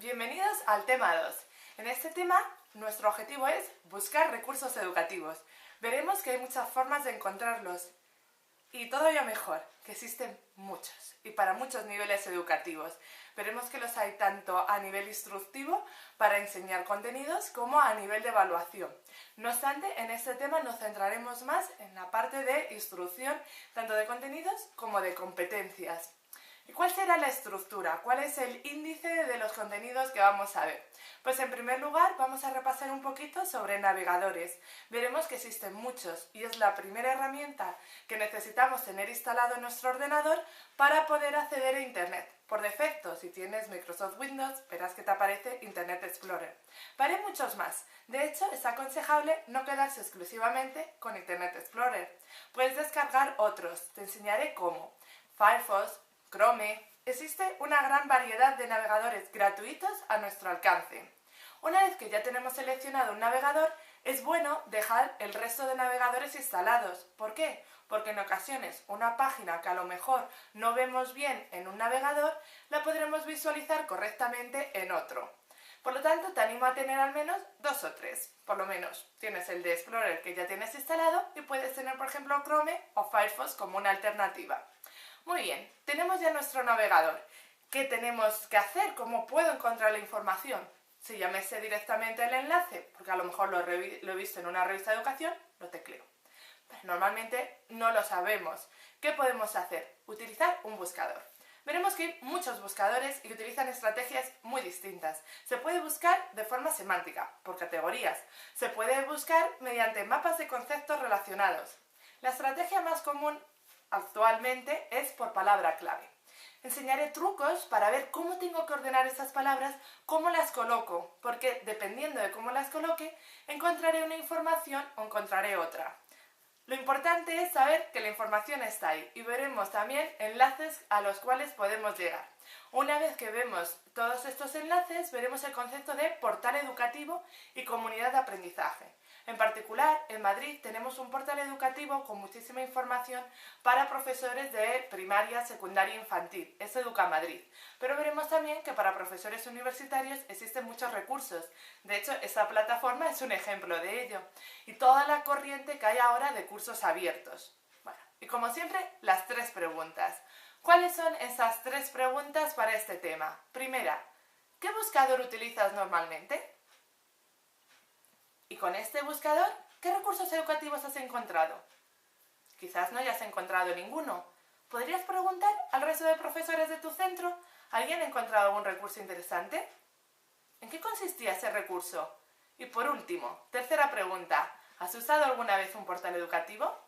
bienvenidos al tema 2. En este tema, nuestro objetivo es buscar recursos educativos. Veremos que hay muchas formas de encontrarlos y todavía mejor, que existen muchos y para muchos niveles educativos. Veremos que los hay tanto a nivel instructivo para enseñar contenidos como a nivel de evaluación. No obstante, en este tema nos centraremos más en la parte de instrucción, tanto de contenidos como de competencias. ¿Y cuál será la estructura? ¿Cuál es el índice de los contenidos que vamos a ver? Pues en primer lugar vamos a repasar un poquito sobre navegadores. Veremos que existen muchos y es la primera herramienta que necesitamos tener instalado en nuestro ordenador para poder acceder a Internet. Por defecto, si tienes Microsoft Windows, verás que te aparece Internet Explorer. Pero hay muchos más. De hecho, es aconsejable no quedarse exclusivamente con Internet Explorer. Puedes descargar otros. Te enseñaré cómo. Firefox, Chrome. Existe una gran variedad de navegadores gratuitos a nuestro alcance. Una vez que ya tenemos seleccionado un navegador, es bueno dejar el resto de navegadores instalados. ¿Por qué? Porque en ocasiones una página que a lo mejor no vemos bien en un navegador, la podremos visualizar correctamente en otro. Por lo tanto, te animo a tener al menos 2 o 3. Por lo menos tienes el de Explorer que ya tienes instalado y puedes tener, por ejemplo, Chrome o Firefox como una alternativa. Muy bien, tenemos ya nuestro navegador. ¿Qué tenemos que hacer? ¿Cómo puedo encontrar la información? Si ya me sé directamente el enlace, porque a lo mejor lo he visto en una revista de educación, lo tecleo. Pero normalmente no lo sabemos. ¿Qué podemos hacer? Utilizar un buscador. Veremos que hay muchos buscadores y utilizan estrategias muy distintas. Se puede buscar de forma semántica, por categorías. Se puede buscar mediante mapas de conceptos relacionados. La estrategia más común actualmente es por palabra clave. Enseñaré trucos para ver cómo tengo que ordenar esas palabras, cómo las coloco, porque dependiendo de cómo las coloque, encontraré una información o encontraré otra. Lo importante es saber que la información está ahí y veremos también enlaces a los cuales podemos llegar. Una vez que vemos todos estos enlaces, veremos el concepto de portal educativo y comunidad de aprendizaje. En particular, en Madrid tenemos un portal educativo con muchísima información para profesores de primaria, secundaria e infantil. Es Educamadrid. Pero veremos también que para profesores universitarios existen muchos recursos. De hecho, esta plataforma es un ejemplo de ello. Y toda la corriente que hay ahora de cursos abiertos. Bueno, y como siempre, las 3 preguntas. ¿Cuáles son esas 3 preguntas para este tema? Primera, ¿qué buscador utilizas normalmente? Y con este buscador, ¿qué recursos educativos has encontrado? Quizás no hayas encontrado ninguno. ¿Podrías preguntar al resto de profesores de tu centro? ¿Alguien ha encontrado algún recurso interesante? ¿En qué consistía ese recurso? Y por último, tercera pregunta, ¿has usado alguna vez un portal educativo?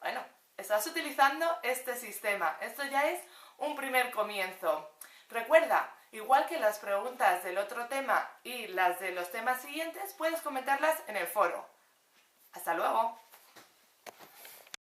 Bueno, estás utilizando este sistema. Esto ya es un primer comienzo. Recuerda, igual que las preguntas del otro tema y las de los temas siguientes, puedes comentarlas en el foro. ¡Hasta luego!